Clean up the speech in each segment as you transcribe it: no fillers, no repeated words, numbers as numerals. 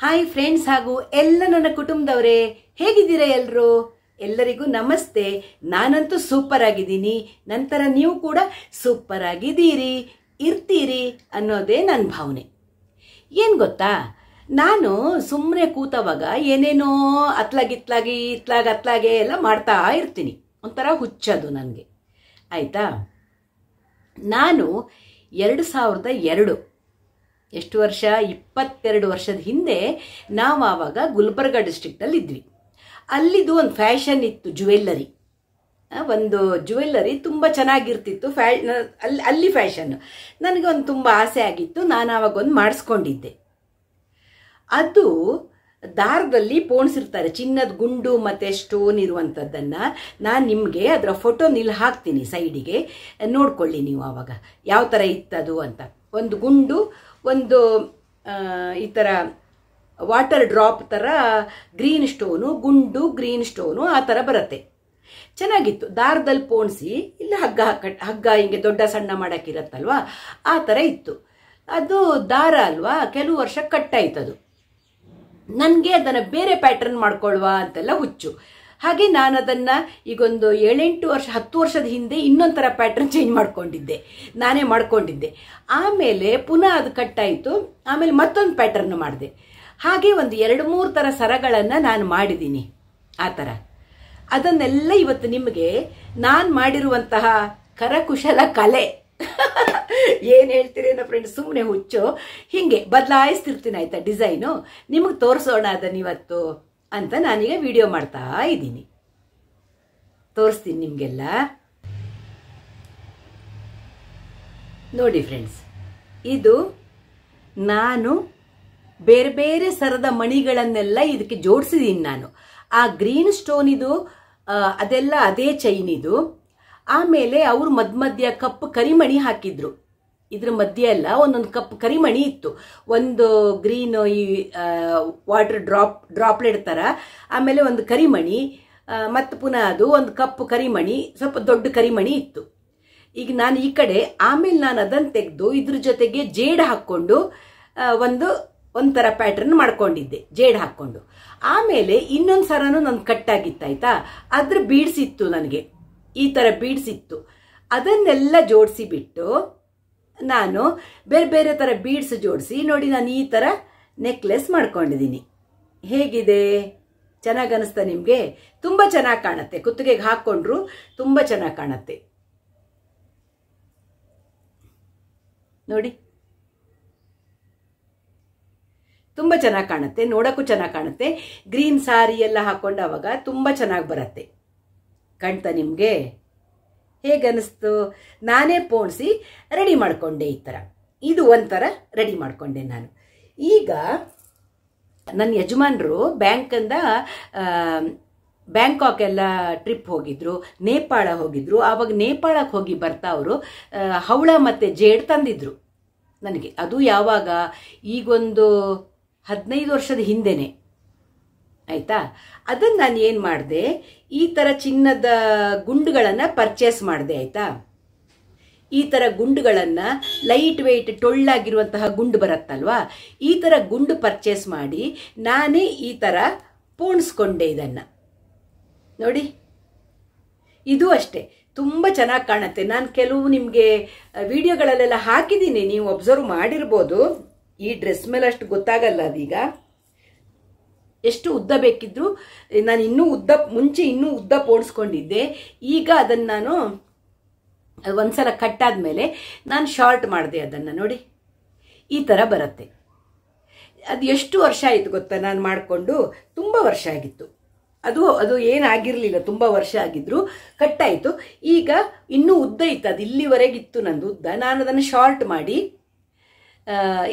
Hi friends ಹಾಗೂ ಎಲ್ಲ ನನ್ನ ಕುಟುಂಬದವರೇ, ಹೇಗಿದ್ದೀರಾ ಎಲ್ಲರೂ? ಎಲ್ಲರಿಗೂ ನಮಸ್ತೆ. ನಾನಂತೂ ಸೂಪರ್ ಆಗಿದ್ದೀನಿ. ನಂತರ ನೀವು ಕೂಡ ಸೂಪರ್ ಆಗಿದ್ದೀರಿ, ಇರ್ತೀರಿ ಅನ್ನೋದೇ ನನ್ನ ಭಾವನೆ. ಏನು ಗೊತ್ತಾ, ನಾನು ಸುಮ್ಮನೆ ಕೂತವಾಗ ಏನೇನೋ ಅತ್ಲಾಗೆ ಎಲ್ಲ ಮಾಡ್ತಾ ಇರ್ತೀನಿ. ಒಂಥರ ಹುಚ್ಚದು ನನಗೆ, ಆಯಿತಾ. ನಾನು 2002 ಎಷ್ಟು ವರ್ಷ, 22 ವರ್ಷದ ಹಿಂದೆ ನಾವು ಆವಾಗ ಗುಲ್ಬರ್ಗ ಡಿಸ್ಟ್ರಿಕ್ಟಲ್ಲಿ ಇದ್ವಿ. ಅಲ್ಲಿದು ಒಂದು ಫ್ಯಾಷನ್ ಇತ್ತು, ಒಂದು ಜ್ಯುವೆಲ್ಲರಿ ತುಂಬ ಚೆನ್ನಾಗಿರ್ತಿತ್ತು. ಅಲ್ಲಿ ಫ್ಯಾಷನ್ನು ನನಗೆ ಒಂದು ತುಂಬ ಆಸೆ ಆಗಿತ್ತು. ನಾನು ಆವಾಗ ಒಂದು ಮಾಡಿಸ್ಕೊಂಡಿದ್ದೆ. ಅದು ದಾರದಲ್ಲಿ ಪೋಣಿಸಿರ್ತಾರೆ, ಚಿನ್ನದ ಗುಂಡು ಮತ್ತು ಸ್ಟೋನ್ ಇರುವಂಥದ್ದನ್ನು. ನಾನು ನಿಮಗೆ ಅದರ ಫೋಟೋ ಹಾಕ್ತೀನಿ ಸೈಡಿಗೆ, ನೋಡ್ಕೊಳ್ಳಿ ನೀವು ಆವಾಗ ಯಾವ ಥರ ಇತ್ತದು ಅಂತ. ಒಂದು ಗುಂಡು, ಒಂದು ಈ ಥರ ವಾಟರ್ ಡ್ರಾಪ್ ಥರ ಗ್ರೀನ್ ಸ್ಟೋನು, ಗುಂಡು ಗ್ರೀನ್ ಸ್ಟೋನು ಆ ಥರ ಬರುತ್ತೆ. ಚೆನ್ನಾಗಿತ್ತು. ದಾರದಲ್ಲಿ ಪೋಣಿಸಿ ಇಲ್ಲಿ ಹಗ್ಗ ಹಿಂಗೆ ದೊಡ್ಡ ಸಣ್ಣ ಮಾಡೋಕ್ಕಿರತ್ತಲ್ವ, ಆ ಥರ ಇತ್ತು. ಅದು ದಾರ ಅಲ್ವಾ, ಕೆಲವು ವರ್ಷ ಕಟ್ಟಾಯ್ತದು. ನನಗೆ ಅದನ್ನು ಬೇರೆ ಪ್ಯಾಟರ್ನ್ ಮಾಡ್ಕೊಳ್ವಾ ಅಂತೆಲ್ಲ ಹುಚ್ಚು. ಹಾಗೆ ನಾನು ಅದನ್ನು ಈಗೊಂದು 7-8 ವರ್ಷ 10 ವರ್ಷದ ಹಿಂದೆ ಇನ್ನೊಂಥರ ಪ್ಯಾಟರ್ನ್ ಚೇಂಜ್ ನಾನೇ ಮಾಡ್ಕೊಂಡಿದ್ದೆ. ಆಮೇಲೆ ಪುನಃ ಅದು ಕಟ್ಟಾಯಿತು. ಆಮೇಲೆ ಮತ್ತೊಂದು ಪ್ಯಾಟರ್ನ್ ಮಾಡಿದೆ. ಹಾಗೆ ಒಂದು 2-3 ಥರ ಸರಗಳನ್ನು ನಾನು ಮಾಡಿದ್ದೀನಿ ಆ ಥರ. ಅದನ್ನೆಲ್ಲ ಇವತ್ತು ನಿಮಗೆ ನಾನು ಮಾಡಿರುವಂತಹ ಕರಕುಶಲ ಕಲೆ ಏನು ಹೇಳ್ತೀರೇನೋ ಫ್ರೆಂಡ್ಸ್, ಸುಮ್ಮನೆ ಹುಚ್ಚು, ಹೀಗೆ ಬದಲಾಯಿಸ್ತಿರ್ತೀನಿ ಆಯಿತಾ ಡಿಸೈನು, ನಿಮಗೆ ತೋರಿಸೋಣ ಅದನ್ನು ಇವತ್ತು ಅಂತ ನಾನೀಗ ವಿಡಿಯೋ ಮಾಡ್ತಾ ಇದ್ದೀನಿ. ತೋರಿಸ್ತೀನಿ ನಿಮಗೆಲ್ಲ. ನೋಡಿ ಫ್ರೆಂಡ್ಸ್, ಇದು ನಾನು ಬೇರೆ ಬೇರೆ ಸರದ ಮಣಿಗಳನ್ನೆಲ್ಲ ಇದಕ್ಕೆ ಜೋಡಿಸಿದ್ದೀನಿ ನಾನು. ಆ ಗ್ರೀನ್ ಸ್ಟೋನ್ ಇದು ಅದೆಲ್ಲ ಅದೇ ಚೈನ್ ಇದು. ಆಮೇಲೆ ಅವರು ಮಧ್ಯ ಕಪ್ಪು ಕರಿಮಣಿ ಹಾಕಿದ್ರು. ಇದ್ರ ಮಧ್ಯೆ ಎಲ್ಲ ಒಂದೊಂದು ಕಪ್ಪು ಕರಿಮಣಿ ಇತ್ತು. ಒಂದು ಗ್ರೀನ್ ಈ ವಾಟರ್ ಡ್ರಾಪ್ಲೆಟ್ ಥರ, ಆಮೇಲೆ ಒಂದು ಕರಿಮಣಿ, ಮತ್ತು ಪುನಃ ಅದು ಒಂದು ಕಪ್ಪು ಕರಿಮಣಿ, ಸ್ವಲ್ಪ ದೊಡ್ಡ ಕರಿಮಣಿ ಇತ್ತು. ಈಗ ನಾನು ಈ ಕಡೆ, ಆಮೇಲೆ ನಾನು ಅದನ್ನು ತೆಗೆದು ಇದ್ರ ಜೊತೆಗೆ ಜೇಡ್ ಹಾಕ್ಕೊಂಡು ಒಂಥರ ಪ್ಯಾಟರ್ನ್ ಮಾಡ್ಕೊಂಡಿದ್ದೆ ಜೇಡ್ ಹಾಕ್ಕೊಂಡು. ಆಮೇಲೆ ಇನ್ನೊಂದು ಸರನೂ ನನ್ನ ಕಟ್ಟಾಗಿತ್ತಾಯ್ತಾ, ಅದ್ರ ಬೀಡ್ಸ್ ಇತ್ತು ನನಗೆ, ಈ ಥರ ಬೀಡ್ಸ್ ಇತ್ತು. ಅದನ್ನೆಲ್ಲ ಜೋಡಿಸಿ ಬಿಟ್ಟು ನಾನು ಬೇರೆ ಬೇರೆ ಥರ ಬೀಡ್ಸ್ ಜೋಡಿಸಿ ನೋಡಿ, ನಾನು ಈ ಥರ ನೆಕ್ಲೆಸ್ ಮಾಡ್ಕೊಂಡಿದ್ದೀನಿ. ಹೇಗಿದೆ? ಚೆನ್ನಾಗಿ ಅನಿಸ್ತಾ ನಿಮಗೆ? ತುಂಬ ಚೆನ್ನಾಗಿ ಕಾಣುತ್ತೆ. ಕುತ್ತಿಗೆಗೆ ಹಾಕ್ಕೊಂಡ್ರು ತುಂಬ ಚೆನ್ನಾಗಿ ಕಾಣುತ್ತೆ ನೋಡಿ, ತುಂಬ ಚೆನ್ನಾಗಿ ಕಾಣುತ್ತೆ, ನೋಡೋಕ್ಕೂ ಚೆನ್ನಾಗಿ ಕಾಣುತ್ತೆ. ಗ್ರೀನ್ ಸಾರಿ ಎಲ್ಲ ಹಾಕ್ಕೊಂಡಾವಾಗ ತುಂಬ ಚೆನ್ನಾಗಿ ಬರುತ್ತೆ. ಕಾಣ್ತಾ ನಿಮಗೆ? ಹೇಗನ್ನಿಸ್ತು? ನಾನೇ ಪೋಣಿಸಿ ರೆಡಿ ಮಾಡಿಕೊಂಡೆ ಈ ಥರ. ಇದು ಒಂಥರ ರೆಡಿ ಮಾಡಿಕೊಂಡೆ ನಾನು. ಈಗ ನನ್ನ ಯಜಮಾನರು ಬ್ಯಾಂಕಾಕ್ ಎಲ್ಲ ಟ್ರಿಪ್ ಹೋಗಿದ್ರು, ನೇಪಾಳ ಹೋಗಿದ್ರು. ಆವಾಗ ನೇಪಾಳಕ್ಕೆ ಹೋಗಿ ಬರ್ತಾ ಅವರು ಹವಳ ಮತ್ತು ಜೇಡ್ ತಂದಿದ್ರು ನನಗೆ. ಅದು ಯಾವಾಗ, ಈಗೊಂದು 15 ವರ್ಷದ ಹಿಂದೆನೆ ಆಯಿತಾ. ಅದನ್ನು ನಾನು ಏನು ಮಾಡಿದೆ, ಈ ಥರ ಚಿನ್ನದ ಗುಂಡುಗಳನ್ನು ಪರ್ಚೇಸ್ ಮಾಡಿದೆ ಆಯಿತಾ. ಈ ಥರ ಗುಂಡುಗಳನ್ನು, ಲೈಟ್ ವೆಯ್ಟ್ ಟೊಳ್ಳಾಗಿರುವಂತಹ ಗುಂಡು ಬರುತ್ತಲ್ವಾ, ಈ ಥರ ಗುಂಡು ಪರ್ಚೇಸ್ ಮಾಡಿ ನಾನೇ ಈ ಥರ ಪೋಣಿಸ್ಕೊಂಡೆ ಇದನ್ನು ನೋಡಿ. ಇದು ಅಷ್ಟೇ, ತುಂಬ ಚೆನ್ನಾಗಿ ಕಾಣುತ್ತೆ. ನಾನು ಕೆಲವು ನಿಮಗೆ ವಿಡಿಯೋಗಳಲ್ಲೆಲ್ಲ ಹಾಕಿದ್ದೀನಿ, ನೀವು ಅಬ್ಸರ್ವ್ ಮಾಡಿರ್ಬೋದು. ಈ ಡ್ರೆಸ್ ಮೇಲೆ ಅಷ್ಟು ಗೊತ್ತಾಗಲ್ಲ ಅದೀಗ. ಎಷ್ಟು ಉದ್ದ ಬೇಕಿದ್ರು ನಾನು ಮುಂಚೆ ಇನ್ನೂ ಉದ್ದ ಪೋಣಿಸ್ಕೊಂಡಿದ್ದೆ. ಈಗ ಅದನ್ನು ನಾನು ಒಂದ್ಸಲ ಕಟ್ಟಾದ್ಮೇಲೆ ನಾನು ಶಾರ್ಟ್ ಮಾಡಿದೆ ಅದನ್ನು ನೋಡಿ, ಈ ಥರ ಬರುತ್ತೆ. ಅದು ಎಷ್ಟು ವರ್ಷ ಆಯಿತು ಗೊತ್ತಾ ನಾನು ಮಾಡಿಕೊಂಡು? ತುಂಬ ವರ್ಷ ಆಗಿತ್ತು. ಅದು ಏನಾಗಿರಲಿಲ್ಲ, ತುಂಬ ವರ್ಷ ಆಗಿದ್ರು ಕಟ್ಟಾಯಿತು. ಈಗ ಇನ್ನೂ ಉದ್ದ ಇತ್ತು, ಅದು ಇಲ್ಲಿವರೆಗಿತ್ತು ನಂದು ಉದ್ದ. ನಾನು ಅದನ್ನು ಶಾರ್ಟ್ ಮಾಡಿ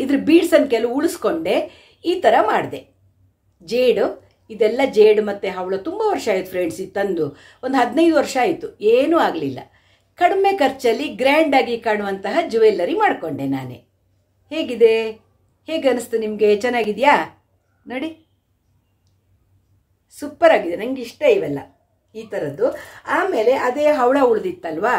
ಇದ್ರ ಬೀಡ್ಸನ್ನು ಕೆಲವು ಉಳಿಸ್ಕೊಂಡೆ, ಈ ಥರ ಮಾಡಿದೆ. ಜೇಡು, ಇದೆಲ್ಲ ಜೇಡು ಮತ್ತು ಹವಳು ತುಂಬ ವರ್ಷ ಆಯಿತು ಫ್ರೆಂಡ್ಸ್. ಇದು ತಂದು ಒಂದು 15 ವರ್ಷ ಆಯಿತು, ಏನೂ ಆಗಲಿಲ್ಲ. ಕಡಿಮೆ ಖರ್ಚಲ್ಲಿ ಗ್ರ್ಯಾಂಡಾಗಿ ಕಾಣುವಂತಹ ಜ್ಯುವೆಲ್ಲರಿ ಮಾಡಿಕೊಂಡೆ ನಾನೇ. ಹೇಗಿದೆ? ಹೇಗೆ ಅನಿಸ್ತು ನಿಮಗೆ? ಚೆನ್ನಾಗಿದೆಯಾ ನೋಡಿ, ಸೂಪರ್ ಆಗಿದೆ. ನನಗೆ ಇಷ್ಟ ಇವೆಲ್ಲ ಈ ಥರದ್ದು. ಆಮೇಲೆ ಅದೇ ಹವಳ ಉಳಿದಿತ್ತಲ್ವಾ,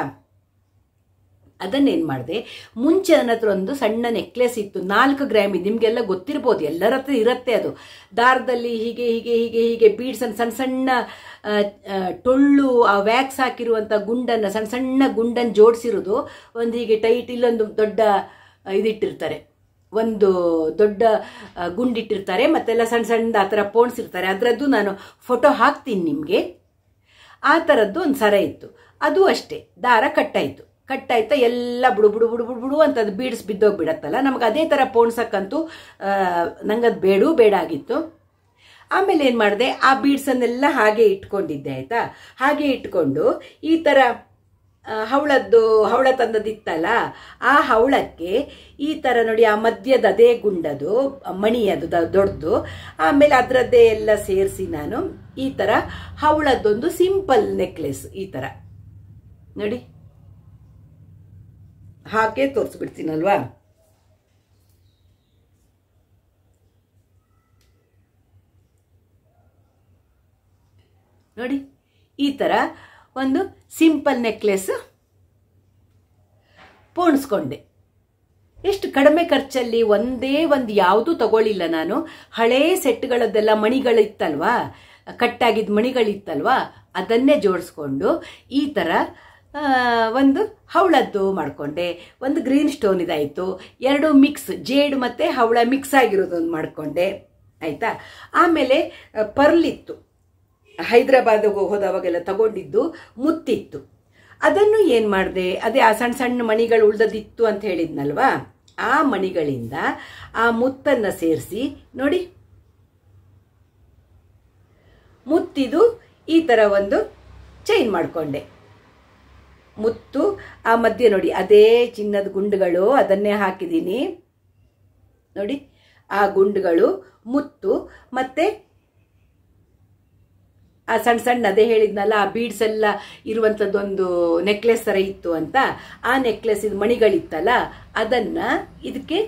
ಅದನ್ನೇನು ಮಾಡಿದೆ, ಮುಂಚೆ ನನ್ನ ಹತ್ರ ಒಂದು ಸಣ್ಣ ನೆಕ್ಲೆಸ್ ಇತ್ತು, 4 ಗ್ರಾಮ್. ನಿಮಗೆಲ್ಲ ಗೊತ್ತಿರ್ಬೋದು, ಎಲ್ಲರ ಹತ್ರ ಇರುತ್ತೆ ಅದು. ದಾರದಲ್ಲಿ ಹೀಗೆ ಹೀಗೆ ಹೀಗೆ ಹೀಗೆ ಬೀಡ್ಸ್ ಸಣ್ಣ ಸಣ್ಣ ಟೊಳ್ಳು ಆ ವ್ಯಾಕ್ಸ್ ಹಾಕಿರುವಂಥ ಗುಂಡನ್ನು, ಸಣ್ಣ ಸಣ್ಣ ಗುಂಡನ್ನು ಜೋಡಿಸಿರೋದು. ಒಂದು ಹೀಗೆ ಟೈಟ್, ಇಲ್ಲೊಂದು ದೊಡ್ಡ ಇದಿಟ್ಟಿರ್ತಾರೆ, ಒಂದು ದೊಡ್ಡ ಗುಂಡಿಟ್ಟಿರ್ತಾರೆ, ಮತ್ತೆಲ್ಲ ಸಣ್ಣ ಸಣ್ಣ ಆ ಥರ ಪೋಣಿಸಿರ್ತಾರೆ. ಅದರದ್ದು ನಾನು ಫೋಟೋ ಹಾಕ್ತೀನಿ ನಿಮಗೆ. ಆ ಥರದ್ದು ಒಂದು ಸರ ಇತ್ತು, ಅದು ಅಷ್ಟೇ ದಾರ ಕಟ್ಟಾಯ್ತಾ ಎಲ್ಲ ಬುಡು ಬುಡು ಬುಡು ಬುಡು ಬುಡು ಅಂತ ಅದು ಬೀಡ್ಸ್ ಬಿದ್ದೋಗ್ಬಿಡತ್ತಲ್ಲ. ನಮ್ಗೆ ಅದೇ ಥರ ಪೋಣ್ಸಕ್ಕಂತೂ ನಂಗೆ ಅದು ಬೇಡ ಆಗಿತ್ತು. ಆಮೇಲೆ ಏನು ಮಾಡಿದೆ, ಆ ಬೀಡ್ಸನ್ನೆಲ್ಲ ಹಾಗೆ ಇಟ್ಕೊಂಡಿದ್ದೆ ಆಯಿತಾ. ಹಾಗೆ ಇಟ್ಕೊಂಡು ಈ ಥರ ಹವಳ ತಂದದಿತ್ತಲ್ಲ, ಆ ಹವಳಕ್ಕೆ ಈ ಥರ ನೋಡಿ, ಆ ಮಧ್ಯದ ಅದೇ ಗುಂಡದು ಮಣಿಯದು ದೊಡ್ಡದು. ಆಮೇಲೆ ಅದರದ್ದೇ ಎಲ್ಲ ಸೇರಿಸಿ ನಾನು ಈ ಥರ ಹವಳದ್ದೊಂದು ಸಿಂಪಲ್ ನೆಕ್ಲೆಸ್ ಈ ಥರ ನೋಡಿ ಹಾಕೇ ತೋರಿಸ್ಬಿಡ್ತೀನಲ್ವಾ. ನೋಡಿ ಈ ಥರ ಒಂದು ಸಿಂಪಲ್ ನೆಕ್ಲೆಸ್ ಪೋಣಿಸ್ಕೊಂಡೆ. ಎಷ್ಟು ಕಡಿಮೆ ಖರ್ಚಲ್ಲಿ, ಒಂದೇ ಒಂದು ಯಾವುದೂ ತಗೊಳ್ಳಿಲ್ಲ ನಾನು. ಹಳೇ ಸೆಟ್ಗಳದ್ದೆಲ್ಲ ಮಣಿಗಳಿತ್ತಲ್ವಾ, ಕಟ್ಟಾಗಿದ್ದ ಮಣಿಗಳಿತ್ತಲ್ವಾ, ಅದನ್ನೇ ಜೋಡಿಸ್ಕೊಂಡು ಈ ಥರ ಒಂದು ಹವಳದ್ದು ಮಾಡಿಕೊಂಡೆ. ಒಂದು ಗ್ರೀನ್ ಸ್ಟೋನ್ ಇದಾಯಿತು, 2 ಮಿಕ್ಸ್, ಜೇಡ್ ಮತ್ತು ಹವಳ ಮಿಕ್ಸ್ ಆಗಿರೋದೊಂದು ಮಾಡಿಕೊಂಡೆ ಆಯಿತಾ. ಆಮೇಲೆ ಪರ್ಲಿತ್ತು, ಹೈದರಾಬಾದಿಗೆ ಹೋದವಾಗೆಲ್ಲ ತಗೊಂಡಿದ್ದು ಮುತ್ತಿತ್ತು. ಅದನ್ನು ಏನು ಮಾಡಿದೆ, ಅದೇ ಆ ಸಣ್ಣ ಸಣ್ಣ ಮಣಿಗಳು ಉಳ್ದದಿತ್ತು ಅಂತ ಹೇಳಿದ್ನಲ್ವಾ, ಆ ಮಣಿಗಳಿಂದ ಆ ಮುತ್ತನ್ನು ಸೇರಿಸಿ ನೋಡಿ, ಮುತ್ತಿದು ಈ ಥರ ಒಂದು ಚೈನ್ ಮಾಡಿಕೊಂಡೆ. ಮುತ್ತು ಆ ಮಧ್ಯೆ ನೋಡಿ ಅದೇ ಚಿನ್ನದ ಗುಂಡುಗಳು, ಅದನ್ನೇ ಹಾಕಿದ್ದೀನಿ ನೋಡಿ. ಆ ಗುಂಡುಗಳು, ಮುತ್ತು ಮತ್ತು ಆ ಸಣ್ಣ ಸಣ್ಣ ಅದೇ ಹೇಳಿದ್ನಲ್ಲ, ಆ ಬೀಡ್ಸ್ ಎಲ್ಲ ಇರುವಂಥದ್ದೊಂದು ನೆಕ್ಲೆಸ್ ಥರ ಇತ್ತು ಅಂತ, ಆ ನೆಕ್ಲೆಸ್ ಇದು ಮಣಿಗಳಿತ್ತಲ್ಲ, ಅದನ್ನು ಇದಕ್ಕೆ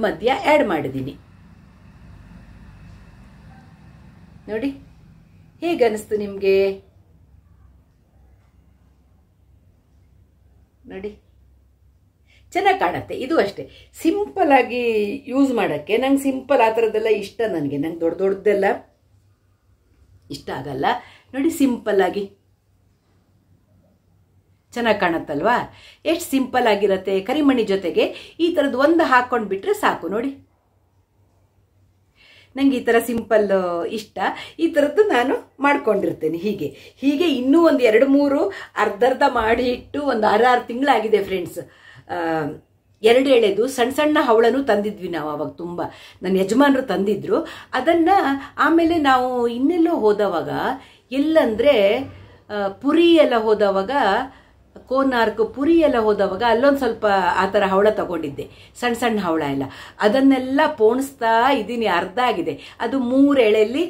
ಮಧ್ಯ ಆ್ಯಡ್ ಮಾಡಿದ್ದೀನಿ ನೋಡಿ. ಹೇಗನ್ನಿಸ್ತು ನಿಮಗೆ ನೋಡಿ? ಚೆನ್ನಾಗಿ ಕಾಣುತ್ತೆ. ಇದು ಅಷ್ಟೇ ಸಿಂಪಲ್ ಆಗಿ ಯೂಸ್ ಮಾಡೋಕ್ಕೆ. ನಂಗೆ ಸಿಂಪಲ್ ಆ ಥರದ್ದೆಲ್ಲ ಇಷ್ಟ. ನನಗೆ ದೊಡ್ಡದೆಲ್ಲ ಇಷ್ಟ ಆಗಲ್ಲ ನೋಡಿ. ಸಿಂಪಲ್ ಆಗಿ ಚೆನ್ನಾಗಿ ಕಾಣುತ್ತಲ್ವಾ? ಎಷ್ಟು ಸಿಂಪಲ್ ಆಗಿರತ್ತೆ. ಕರಿಮಣಿ ಜೊತೆಗೆ ಈ ಥರದ್ದು ಒಂದು ಹಾಕ್ಕೊಂಡು ಬಿಟ್ರೆ ಸಾಕು ನೋಡಿ. ನಂಗೆ ಈ ಥರ ಸಿಂಪಲ್ ಇಷ್ಟ. ಈ ಥರದ್ದು ನಾನು ಮಾಡ್ಕೊಂಡಿರ್ತೇನೆ. ಹೀಗೆ ಇನ್ನೂ ಒಂದು 2-3 ಅರ್ಧ ಮಾಡಿ ಇಟ್ಟು ಒಂದು 6 ತಿಂಗಳಾಗಿದೆ ಫ್ರೆಂಡ್ಸ್. 2 ಎಳೆದು ಸಣ್ಣ ಸಣ್ಣ ಹವಳನೂ ತಂದಿದ್ವಿ ನಾವು ಅವಾಗ. ತುಂಬ ನನ್ನ ಯಜಮಾನರು ತಂದಿದ್ರು. ಅದನ್ನು ಆಮೇಲೆ ನಾವು ಇನ್ನೆಲ್ಲೋ ಹೋದವಾಗ, ಎಲ್ಲಂದರೆ ಪುರಿ ಎಲ್ಲ ಹೋದವಾಗ, ಕೋನಾರ್ಕ್ ಪುರಿ ಎಲ್ಲ ಹೋದವಾಗ ಅಲ್ಲೊಂದು ಸ್ವಲ್ಪ ಆ ಥರ ಹವಳ ತಗೊಂಡಿದ್ದೆ, ಸಣ್ಣ ಸಣ್ಣ ಹವಳ ಎಲ್ಲ. ಅದನ್ನೆಲ್ಲ ಪೋಣಿಸ್ತಾ ಇದ್ದೀನಿ. ಅರ್ಧ ಆಗಿದೆ ಅದು. 3 ಎಳೆಯಲ್ಲಿ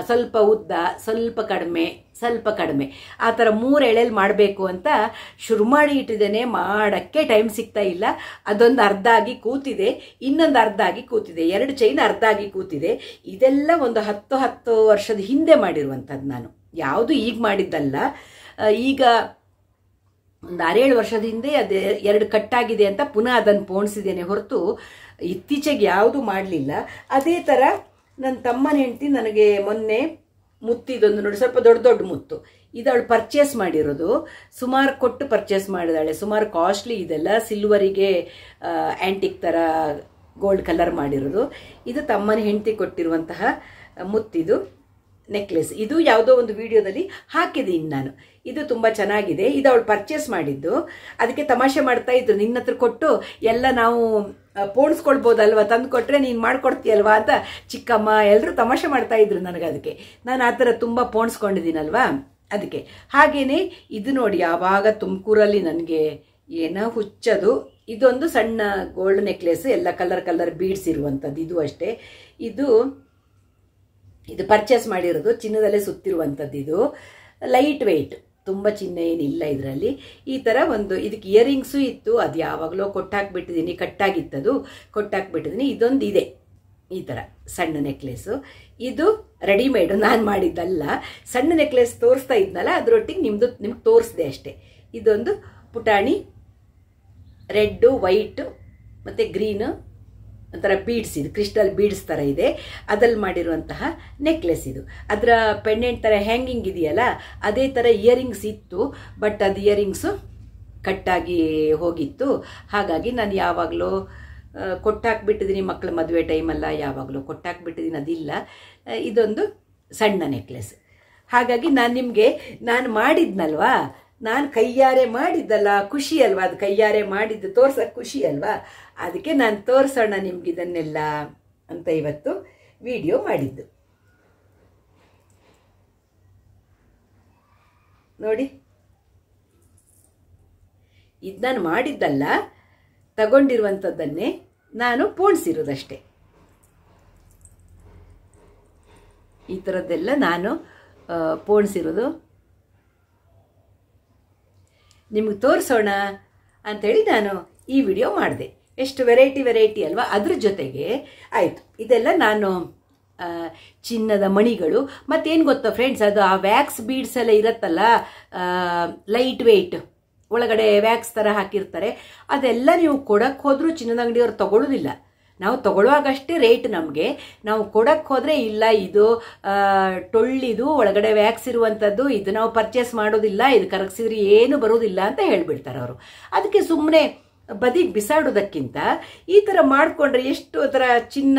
ಸ್ವಲ್ಪ ಉದ್ದ, ಸ್ವಲ್ಪ ಕಡಿಮೆ ಆ ಥರ 3 ಎಳೆಯಲ್ಲಿ ಮಾಡಬೇಕು ಅಂತ ಶುರು ಮಾಡಿ ಇಟ್ಟಿದ್ದೇನೆ. ಮಾಡೋಕ್ಕೆ ಟೈಮ್ ಸಿಗ್ತಾ ಇಲ್ಲ. ಅದೊಂದು ಅರ್ಧ ಆಗಿ ಕೂತಿದೆ, ಇನ್ನೊಂದು ಅರ್ಧ ಆಗಿ ಕೂತಿದೆ, 2 ಚೈನ್ ಅರ್ಧ ಆಗಿ ಕೂತಿದೆ. ಇದೆಲ್ಲ ಒಂದು 10 ವರ್ಷದ ಹಿಂದೆ ಮಾಡಿರುವಂಥದ್ದು ನಾನು, ಯಾವುದು ಈಗ ಮಾಡಿದ್ದಲ್ಲ. ಈಗ ಒಂದು 6-7 ವರ್ಷದ ಹಿಂದೆ ಅದೇ 2 ಕಟ್ಟಾಗಿದೆ ಅಂತ ಪುನಃ ಅದನ್ನು ಪೋಣಿಸಿದ್ದೇನೆ ಹೊರತು ಇತ್ತೀಚೆಗೆ ಯಾವುದು ಮಾಡಲಿಲ್ಲ. ಅದೇ ಥರ ನನ್ನ ತಮ್ಮನ ಹೆಂಡತಿ ನನಗೆ ಮೊನ್ನೆ ಮುತ್ತಿದೊಂದು ನೋಡಿ, ಸ್ವಲ್ಪ ದೊಡ್ಡ ಮುತ್ತು ಇದು ಅವಳು ಪರ್ಚೇಸ್ ಮಾಡಿರೋದು. ಸುಮಾರು ಕೊಟ್ಟು ಪರ್ಚೇಸ್ ಮಾಡಿದಾಳೆ. ಸುಮಾರು ಕಾಸ್ಟ್ಲಿ ಇದೆಲ್ಲ, ಸಿಲ್ವರಿಗೆ ಆ್ಯಂಟಿಕ್ ಥರ ಗೋಲ್ಡ್ ಕಲರ್ ಮಾಡಿರೋದು. ಇದು ತಮ್ಮನ ಹೆಂಡತಿ ಕೊಟ್ಟಿರುವಂತಹ ಮುತ್ತಿದು ನೆಕ್ಲೆಸ್. ಇದು ಯಾವುದೋ ಒಂದು ವಿಡಿಯೋದಲ್ಲಿ ಹಾಕಿದ್ದೀನಿ ನಾನು. ಇದು ತುಂಬ ಚೆನ್ನಾಗಿದೆ. ಇದು ಅವಳು ಪರ್ಚೇಸ್ ಮಾಡಿದ್ದು. ಅದಕ್ಕೆ ತಮಾಷೆ ಮಾಡ್ತಾ ಇದ್ರು, ನಿನ್ನ ಹತ್ರ ಕೊಟ್ಟು ಎಲ್ಲ ನಾವು ಪೋಣಿಸ್ಕೊಳ್ಬೋದಲ್ವ, ತಂದು ಕೊಟ್ಟರೆ ನೀನು ಮಾಡ್ಕೊಡ್ತೀಯಲ್ವಾ ಅಂತ ಚಿಕ್ಕಮ್ಮ ಎಲ್ಲರೂ ತಮಾಷೆ ಮಾಡ್ತಾ ಇದ್ರು ನನಗೆ. ಅದಕ್ಕೆ ನಾನು ಆ ಥರ ತುಂಬ ಪೋಣಿಸ್ಕೊಂಡಿದ್ದೀನಲ್ವಾ, ಅದಕ್ಕೆ. ಹಾಗೆಯೇ ಇದು ನೋಡಿ, ಆವಾಗ ತುಮಕೂರಲ್ಲಿ ನನಗೆ ಏನೋ ಹುಚ್ಚದು. ಇದೊಂದು ಸಣ್ಣ ಗೋಲ್ಡ್ ನೆಕ್ಲೆಸ್, ಎಲ್ಲ ಕಲರ್ ಬೀಡ್ಸ್ ಇರುವಂಥದ್ದು. ಇದು ಅಷ್ಟೇ. ಇದು ಪರ್ಚೇಸ್ ಮಾಡಿರೋದು, ಚಿನ್ನದಲ್ಲೇ ಸುತ್ತಿರುವಂಥದ್ದು. ಇದು ಲೈಟ್ ವೆಯ್ಟ್, ತುಂಬ ಚಿನ್ನ ಏನಿಲ್ಲ ಇದರಲ್ಲಿ. ಈ ಥರ ಒಂದು ಇದಕ್ಕೆ ಇಯರಿಂಗ್ಸು ಇತ್ತು, ಅದು ಯಾವಾಗಲೂ ಕೊಟ್ಟಾಕ್ಬಿಟ್ಟಿದ್ದೀನಿ, ಕಟ್ಟಾಗಿತ್ತದು, ಕೊಟ್ಟಾಕ್ಬಿಟ್ಟಿದ್ದೀನಿ. ಇದೊಂದು ಇದೆ ಈ ಥರ ಸಣ್ಣ ನೆಕ್ಲೆಸ್ಸು. ಇದು ರೆಡಿಮೇಡು, ನಾನು ಮಾಡಿದ್ದಲ್ಲ. ಸಣ್ಣ ನೆಕ್ಲೆಸ್ ತೋರಿಸ್ತಾ ಇದ್ನಲ್ಲ, ಅದರೊಟ್ಟಿಗೆ ನಿಮ್ಗೆ ತೋರಿಸ್ದೆ ಅಷ್ಟೇ. ಇದೊಂದು ಪುಟಾಣಿ ರೆಡ್ಡು ವೈಟು ಮತ್ತು ಗ್ರೀನು ಒಂಥರ ಬೀಡ್ಸ್ ಇದು, ಕ್ರಿಸ್ಟಲ್ ಬೀಡ್ಸ್ ಥರ ಇದೆ, ಅದ್ರಲ್ಲಿ ಮಾಡಿರುವಂತಹ ನೆಕ್ಲೆಸ್ ಇದು. ಅದರ ಪೆಂಡೆಂಟ್ ಥರ ಹ್ಯಾಂಗಿಂಗ್ ಇದೆಯಲ್ಲ ಅದೇ ಥರ ಇಯರಿಂಗ್ಸ್ ಇತ್ತು, ಬಟ್ ಅದು ಇಯರಿಂಗ್ಸು ಕಟ್ಟಾಗಿ ಹೋಗಿತ್ತು. ಹಾಗಾಗಿ ನಾನು ಯಾವಾಗಲೂ ಕೊಟ್ಟಾಕ್ಬಿಟ್ಟಿದ್ದೀನಿ, ಮಕ್ಕಳ ಮದುವೆ ಟೈಮಲ್ಲ ಯಾವಾಗಲೂ ಕೊಟ್ಟಾಕ್ಬಿಟ್ಟಿದ್ದೀನಿ, ಅದಿಲ್ಲ. ಇದೊಂದು ಸಣ್ಣ ನೆಕ್ಲೆಸ್. ಹಾಗಾಗಿ ನಾನು ಮಾಡಿದ್ನಲ್ವಾ, ನಾನು ಕೈಯಾರೆ ಮಾಡಿದ್ದಲ್ಲ, ಖುಷಿ ಅಲ್ವಾ, ಅದು ಕೈಯಾರೆ ಮಾಡಿದ್ದು ತೋರ್ಸೋಕ್ಕೆ ಖುಷಿ ಅಲ್ವಾ, ಅದಕ್ಕೆ ನಾನು ತೋರಿಸೋಣ ನಿಮ್ಗಿದನ್ನೆಲ್ಲ ಅಂತ ಇವತ್ತು ವಿಡಿಯೋ ಮಾಡಿದ್ದು. ನೋಡಿ, ಇದು ನಾನು ಮಾಡಿದ್ದಲ್ಲ, ತಗೊಂಡಿರುವಂಥದ್ದನ್ನೇ ನಾನು ಪೋಣಿಸಿರೋದಷ್ಟೇ. ಈ ಥರದ್ದೆಲ್ಲ ನಾನು ಪೋಣಿಸಿರೋದು ನಿಮಗೆ ತೋರಿಸೋಣ ಅಂಥೇಳಿ ನಾನು ಈ ವಿಡಿಯೋ ಮಾಡಿದೆ. ಎಷ್ಟು ವೆರೈಟಿ ಅಲ್ವಾ. ಅದ್ರ ಜೊತೆಗೆ ಆಯಿತು, ಇದೆಲ್ಲ ನಾನು ಚಿನ್ನದ ಮಣಿಗಳು. ಮತ್ತೇನು ಗೊತ್ತಾ ಫ್ರೆಂಡ್ಸ್, ಅದು ಆ ವ್ಯಾಕ್ಸ್ ಬೀಡ್ಸ್ ಎಲ್ಲ ಇರುತ್ತಲ್ಲ, ಲೈಟ್ ವೆಯ್ಟ್ ಒಳಗಡೆ ವ್ಯಾಕ್ಸ್ ಥರ ಹಾಕಿರ್ತಾರೆ, ಅದೆಲ್ಲ ನೀವು ಕೊಡಕ್ಕೆ ಹೋದರೂ ಚಿನ್ನದ ಅಂಗಡಿಯವ್ರು ತಗೊಳ್ಳೋದಿಲ್ಲ. ನಾವು ತಗೊಳ್ಳುವಾಗಷ್ಟೇ ರೇಟ್ ನಮಗೆ, ನಾವು ಕೊಡಕ್ಕೆ ಹೋದರೆ ಇಲ್ಲ ಇದು ಟೊಳ್ಳಿದು ಒಳಗಡೆ ವ್ಯಾಕ್ಸ್ ಇರುವಂಥದ್ದು, ಇದು ನಾವು ಪರ್ಚೇಸ್ ಮಾಡೋದಿಲ್ಲ, ಇದು ಕರಗಿಸಿದ್ರೆ ಏನು ಬರೋದಿಲ್ಲ ಅಂತ ಹೇಳಿಬಿಡ್ತಾರೆ ಅವರು. ಅದಕ್ಕೆ ಸುಮ್ಮನೆ ಬದಿಗೆ ಬಿಸಾಡೋದಕ್ಕಿಂತ ಈ ಥರ ಮಾಡಿಕೊಂಡ್ರೆ ಎಷ್ಟು ಥರ ಚಿನ್ನ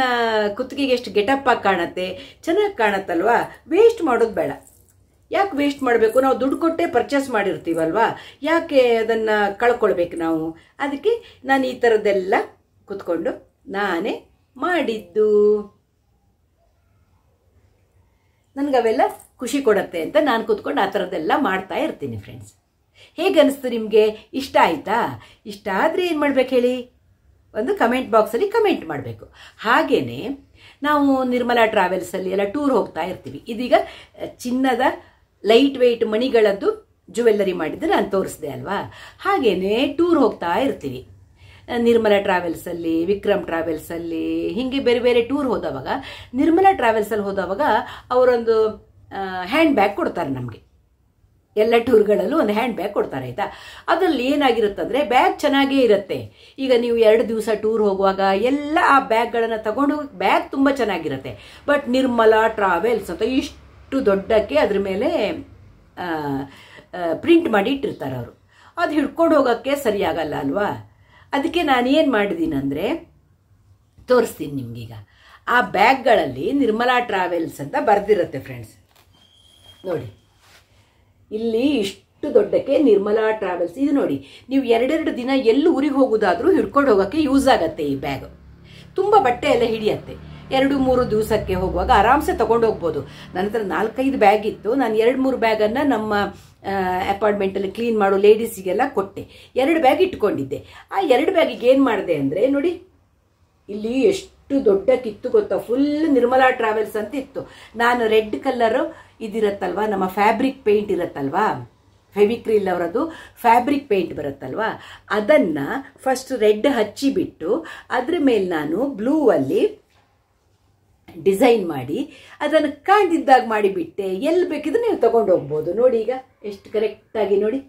ಕುತ್ತಿಗೆಗೆ ಎಷ್ಟು ಗೆಟಪ್ಪಾಗಿ ಕಾಣುತ್ತೆ, ಚೆನ್ನಾಗಿ ಕಾಣುತ್ತಲ್ವಾ. ವೇಸ್ಟ್ ಮಾಡೋದು ಬೇಡ. ಯಾಕೆ ವೇಸ್ಟ್ ಮಾಡಬೇಕು, ನಾವು ದುಡ್ಡು ಕೊಟ್ಟೆ ಪರ್ಚೇಸ್ ಮಾಡಿರ್ತೀವಲ್ವಾ, ಯಾಕೆ ಅದನ್ನು ಕಳ್ಕೊಳ್ಬೇಕು ನಾವು. ಅದಕ್ಕೆ ನಾನು ಈ ಥರದ್ದೆಲ್ಲ ಕೂತ್ಕೊಂಡು ನಾನೇ ಮಾಡಿದ್ದು. ನನಗವೆಲ್ಲ ಖುಷಿ ಕೊಡುತ್ತೆ ಅಂತ ನಾನು ಕೂತ್ಕೊಂಡು ಆ ಥರದ್ದೆಲ್ಲ ಮಾಡ್ತಾ ಇರ್ತೀನಿ ಫ್ರೆಂಡ್ಸ್. ಹೇಗೆ ಅನಿಸ್ತು ನಿಮಗೆ? ಇಷ್ಟ ಆಯಿತಾ? ಇಷ್ಟ ಆದರೆ ಏನು ಮಾಡ್ಬೇಕು ಹೇಳಿ, ಒಂದು ಕಮೆಂಟ್ ಬಾಕ್ಸಲ್ಲಿ ಕಮೆಂಟ್ ಮಾಡಬೇಕು. ಹಾಗೆಯೇ ನಾವು ನಿರ್ಮಲಾ ಟ್ರಾವೆಲ್ಸಲ್ಲಿ ಎಲ್ಲ ಟೂರ್ ಹೋಗ್ತಾ ಇರ್ತೀವಿ. ಇದೀಗ ಚಿನ್ನದ ಲೈಟ್ ವೆಯ್ಟ್ ಮಣಿಗಳದ್ದು ಜುವೆಲ್ಲರಿ ಮಾಡಿದ್ದು ನಾನು ತೋರಿಸಿದೆ ಅಲ್ವಾ. ಹಾಗೆಯೇ ಟೂರ್ ಹೋಗ್ತಾ ಇರ್ತೀವಿ ನಿರ್ಮಲಾ ಟ್ರಾವೆಲ್ಸಲ್ಲಿ, ವಿಕ್ರಮ್ ಟ್ರಾವೆಲ್ಸಲ್ಲಿ, ಹೀಗೆ ಬೇರೆ ಬೇರೆ ಟೂರ್ ಹೋದವಾಗ, ನಿರ್ಮಲಾ ಟ್ರಾವೆಲ್ಸಲ್ಲಿ ಹೋದವಾಗ ಅವರೊಂದು ಹ್ಯಾಂಡ್ ಬ್ಯಾಗ್ ಕೊಡ್ತಾರೆ ನಮಗೆ. ಎಲ್ಲ ಟೂರ್ಗಳಲ್ಲೂ ಒಂದು ಹ್ಯಾಂಡ್ ಬ್ಯಾಗ್ ಕೊಡ್ತಾರೆ ಆಯಿತಾ. ಅದರಲ್ಲಿ ಏನಾಗಿರುತ್ತಂದರೆ ಬ್ಯಾಗ್ ಚೆನ್ನಾಗೇ ಇರುತ್ತೆ. ಈಗ ನೀವು 2 ದಿವಸ ಟೂರ್ ಹೋಗುವಾಗ ಎಲ್ಲ ಆ ಬ್ಯಾಗ್ಗಳನ್ನು ತಗೊಂಡು ಬ್ಯಾಗ್ ತುಂಬ ಚೆನ್ನಾಗಿರುತ್ತೆ. ಬಟ್ ನಿರ್ಮಲಾ ಟ್ರಾವೆಲ್ಸ್ ಅಂತ ಇಷ್ಟು ದೊಡ್ಡಕ್ಕೆ ಅದ್ರ ಮೇಲೆ ಪ್ರಿಂಟ್ ಮಾಡಿ ಇಟ್ಟಿರ್ತಾರೆ ಅವರು. ಅದು ಹಿಡ್ಕೊಂಡು ಹೋಗೋಕ್ಕೆ ಸರಿಯಾಗಲ್ಲ ಅಲ್ವಾ. ಅದಕ್ಕೆ ನಾನೇನು ಮಾಡಿದ್ದೀನಿ ಅಂದರೆ ತೋರಿಸ್ತೀನಿ ನಿಮಗೀಗ. ಆ ಬ್ಯಾಗ್ಗಳಲ್ಲಿ ನಿರ್ಮಲಾ ಟ್ರಾವೆಲ್ಸ್ ಅಂತ ಬರೆದಿರುತ್ತೆ ಫ್ರೆಂಡ್ಸ್. ನೋಡಿ, ಇಲ್ಲಿ ಇಷ್ಟು ದೊಡ್ಡಕ್ಕೆ ನಿರ್ಮಲಾ ಟ್ರಾವೆಲ್ಸ್. ಇದು ನೋಡಿ, ನೀವು 2 ದಿನ ಎಲ್ಲಿ ಊರಿಗೆ ಹೋಗೋದಾದರೂ ಹಿಡ್ಕೊಂಡು ಹೋಗೋಕ್ಕೆ ಯೂಸ್ ಆಗುತ್ತೆ ಈ ಬ್ಯಾಗ್. ತುಂಬ ಬಟ್ಟೆ ಎಲ್ಲ ಹಿಡಿಯತ್ತೆ. 2-3 ದಿವಸಕ್ಕೆ ಹೋಗುವಾಗ ಆರಾಮ್ಸೆ ತೊಗೊಂಡು ಹೋಗ್ಬೋದು. ನನ್ನ ಹತ್ರ 4-5 ಬ್ಯಾಗ್ ಇತ್ತು. ನಾನು 2-3 ಬ್ಯಾಗನ್ನು ನಮ್ಮ ಅಪಾರ್ಟ್ಮೆಂಟಲ್ಲಿ ಕ್ಲೀನ್ ಮಾಡೋ ಲೇಡೀಸಿಗೆಲ್ಲ ಕೊಟ್ಟೆ. 2 ಬ್ಯಾಗ್ ಇಟ್ಕೊಂಡಿದ್ದೆ. ಆ 2 ಬ್ಯಾಗಿಗೆ ಏನು ಮಾಡಿದೆ ಅಂದರೆ ನೋಡಿ, ಇಲ್ಲಿ ಎಷ್ಟು ದೊಡ್ಡಕ್ಕಿತ್ತು ಗೊತ್ತಾ, ಫುಲ್ ನಿರ್ಮಲಾ ಟ್ರಾವೆಲ್ಸ್ ಅಂತ ಇತ್ತು. ನಾನು ರೆಡ್ ಕಲರು ಇದಿರತ್ತಲ್ವಾ, ನಮ್ಮ ಫ್ಯಾಬ್ರಿಕ್ ಪೇಂಟ್ ಇರತ್ತಲ್ವಾ, ಫೆವಿಕ್ರಿಲ್ ಅವರದ್ದು ಫ್ಯಾಬ್ರಿಕ್ ಪೇಂಟ್ ಬರುತ್ತಲ್ವಾ, ಅದನ್ನು ಫಸ್ಟ್ ರೆಡ್ ಹಚ್ಚಿಬಿಟ್ಟು ಅದ್ರ ಮೇಲೆ ನಾನು ಬ್ಲೂ ಅಲ್ಲಿ ಡಿಸೈನ್ ಮಾಡಿ ಅದನ್ನು ಕಾಣ್ದಿದ್ದಾಗ ಮಾಡಿಬಿಟ್ಟೆ. ಎಲ್ಲಿ ಬೇಕಿದ್ರೆ ನೀವು ತಗೊಂಡು ಹೋಗ್ಬೋದು. ನೋಡಿ ಈಗ ಎಷ್ಟು ಕರೆಕ್ಟಾಗಿ ನೋಡಿ,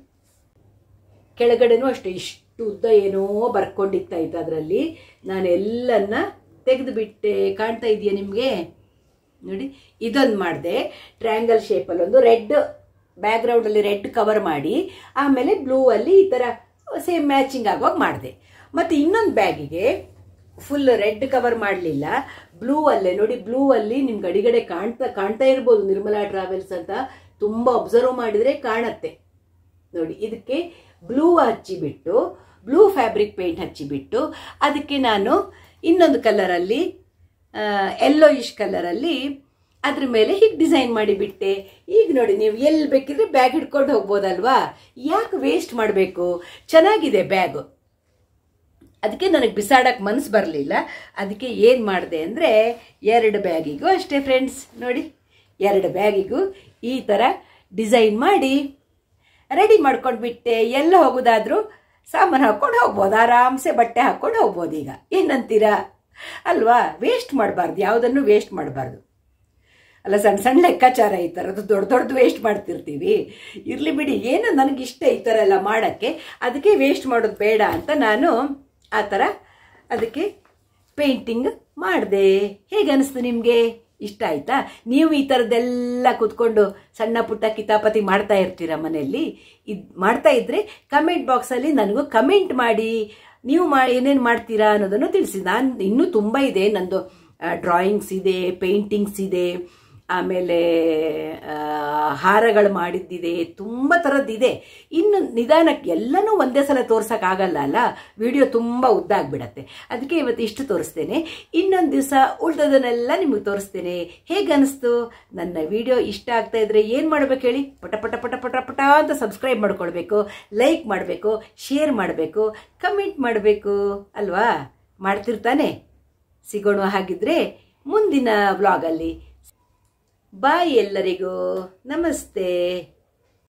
ಕೆಳಗಡೆನೂ ಅಷ್ಟೇ ಇಷ್ಟು ಉದ್ದ ಏನೋ ಬರ್ಕೊಂಡಿರ್ತಾ ಇತ್ತು. ಅದರಲ್ಲಿ ನಾನು ಎಲ್ಲನ್ನ ತೆಗೆದುಬಿಟ್ಟೆ. ಕಾಣ್ತಾ ಇದೆಯಾ ನಿಮಗೆ? ನೋಡಿ, ಇದೊಂದು ಮಾಡಿದೆ ಟ್ರಯಾಂಗಲ್ ಶೇಪಲ್ಲಿ, ಒಂದು ರೆಡ್ ಬ್ಯಾಕ್ಗ್ರೌಂಡಲ್ಲಿ ರೆಡ್ ಕವರ್ ಮಾಡಿ ಆಮೇಲೆ ಬ್ಲೂ ಅಲ್ಲಿ ಈ ಥರ ಸೇಮ್ ಮ್ಯಾಚಿಂಗ್ ಆಗುವಾಗ ಮಾಡಿದೆ. ಮತ್ತು ಇನ್ನೊಂದು ಬ್ಯಾಗಿಗೆ ಫುಲ್ ರೆಡ್ ಕವರ್ ಮಾಡಲಿಲ್ಲ, ಬ್ಲೂ ಅಲ್ಲೇ ನೋಡಿ, ಬ್ಲೂ ಅಲ್ಲಿ ನಿಮ್ಗೆ ಅಡಿಗಡೆ ಕಾಣ್ತಾ ಇರ್ಬೋದು ನಿರ್ಮಲಾ ಟ್ರಾವೆಲ್ಸ್ ಅಂತ. ತುಂಬ ಅಬ್ಸರ್ವ್ ಮಾಡಿದರೆ ಕಾಣತ್ತೆ ನೋಡಿ. ಇದಕ್ಕೆ ಬ್ಲೂ ಹಚ್ಚಿಬಿಟ್ಟು, ಬ್ಲೂ ಫ್ಯಾಬ್ರಿಕ್ ಪೇಂಟ್ ಹಚ್ಚಿಬಿಟ್ಟು ಅದಕ್ಕೆ ನಾನು ಇನ್ನೊಂದು ಕಲರಲ್ಲಿ ಯೆಲ್ಲೋಯಿಶ್ ಕಲರಲ್ಲಿ ಅದ್ರ ಮೇಲೆ ಹೀಗೆ ಡಿಸೈನ್ ಮಾಡಿಬಿಟ್ಟೆ. ಈಗ ನೋಡಿ, ನೀವು ಎಲ್ಲಿ ಬೇಕಿದ್ರೆ ಬ್ಯಾಗ್ ಹಿಡ್ಕೊಂಡು ಹೋಗ್ಬೋದಲ್ವಾ. ಯಾಕೆ ವೇಸ್ಟ್ ಮಾಡಬೇಕು? ಚೆನ್ನಾಗಿದೆ ಬ್ಯಾಗು. ಅದಕ್ಕೆ ನನಗೆ ಬಿಸಾಡಕ್ಕೆ ಮನಸ್ಸು ಬರಲಿಲ್ಲ. ಅದಕ್ಕೆ ಏನು ಮಾಡಿದೆ ಅಂದರೆ 2 ಬ್ಯಾಗಿಗೂ ಅಷ್ಟೇ ಫ್ರೆಂಡ್ಸ್, ನೋಡಿ 2 ಬ್ಯಾಗಿಗೂ ಈ ಥರ ಡಿಸೈನ್ ಮಾಡಿ ರೆಡಿ ಮಾಡ್ಕೊಂಡು ಬಿಟ್ಟೆ. ಎಲ್ಲ ಹೋಗೋದಾದರೂ ಸಾಮಾನು ಹಾಕ್ಕೊಂಡು ಹೋಗ್ಬೋದು, ಆರಾಮ್ಸೆ ಬಟ್ಟೆ ಹಾಕ್ಕೊಂಡು ಹೋಗ್ಬೋದು. ಈಗ ಏನಂತೀರಾ ಅಲ್ವಾ? ವೇಸ್ಟ್ ಮಾಡಬಾರ್ದು, ಯಾವುದನ್ನು ವೇಸ್ಟ್ ಮಾಡಬಾರ್ದು. ಅಲ್ಲ, ಸಣ್ಣ ಸಣ್ಣ ಲೆಕ್ಕಾಚಾರ ಈ ಥರದ್ದು ದೊಡ್ಡದು ವೇಸ್ಟ್ ಮಾಡ್ತಿರ್ತೀವಿ. ಇರಲಿ ಬಿಡಿ, ಏನು ನನಗಿಷ್ಟ ಈ ಥರ ಎಲ್ಲ ಮಾಡೋಕ್ಕೆ, ಅದಕ್ಕೆ ವೇಸ್ಟ್ ಮಾಡೋದು ಬೇಡ ಅಂತ ನಾನು ಆ ಥರ ಅದಕ್ಕೆ ಪೇಂಟಿಂಗ್ ಮಾಡಿದೆ. ಹೇಗೆ ಅನಿಸ್ತು ನಿಮಗೆ? ಇಷ್ಟ ಆಯ್ತಾ? ನೀವು ಈ ಥರದ್ದೆಲ್ಲ ಕೂತ್ಕೊಂಡು ಸಣ್ಣ ಪುಟ್ಟ ಕಿತಾಪತಿ ಮಾಡ್ತಾ ಇರ್ತೀರ ಮನೆಯಲ್ಲಿ. ಮಾಡ್ತಾ ಇದ್ರೆ ಕಮೆಂಟ್ ಬಾಕ್ಸಲ್ಲಿ ನನಗೂ ಕಮೆಂಟ್ ಮಾಡಿ, ನೀವು ಏನೇನು ಮಾಡ್ತೀರಾ ಅನ್ನೋದನ್ನು ತಿಳಿಸಿ. ನಾನು ಇನ್ನೂ ತುಂಬ ಇದೆ, ನಂದು ಡ್ರಾಯಿಂಗ್ಸ್ ಇದೆ, ಪೇಂಟಿಂಗ್ಸ್ ಇದೆ, ಆಮೇಲೆ ಹಾರಗಳು ಮಾಡಿದ್ದಿದೆ, ತುಂಬ ಥರದ್ದಿದೆ. ಇನ್ನು ನಿಧಾನಕ್ಕೆ ಎಲ್ಲನೂ ಒಂದೇ ಸಲ ತೋರ್ಸೋಕ್ಕಾಗಲ್ಲ ಅಲ್ಲ, ವಿಡಿಯೋ ತುಂಬ ಉದ್ದ ಆಗಿಬಿಡತ್ತೆ. ಅದಕ್ಕೆ ಇವತ್ತು ಇಷ್ಟು ತೋರಿಸ್ತೇನೆ. ಇನ್ನೊಂದು ದಿವಸ ಉಳ್ದದನ್ನೆಲ್ಲ ನಿಮಗೆ ತೋರಿಸ್ತೇನೆ. ಹೇಗೆ ಅನಿಸ್ತು ನನ್ನ ವಿಡಿಯೋ? ಇಷ್ಟ ಆಗ್ತಾ ಇದ್ರೆ ಏನು ಮಾಡ್ಬೇಕು ಹೇಳಿ? ಪಟ ಪಟ ಪಟ ಪಟ ಪಟ ಅಂತ ಸಬ್ಸ್ಕ್ರೈಬ್ ಮಾಡ್ಕೊಳ್ಬೇಕು, ಲೈಕ್ ಮಾಡಬೇಕು, ಶೇರ್ ಮಾಡಬೇಕು, ಕಮೆಂಟ್ ಮಾಡಬೇಕು ಅಲ್ವಾ? ಮಾಡ್ತಿರ್ತಾನೆ. ಸಿಗೋಣ ಹಾಗಿದ್ರೆ ಮುಂದಿನ ವ್ಲಾಗಲ್ಲಿ. ಬಾಯ್ ಎಲ್ಲರಿಗೂ. ನಮಸ್ತೆ.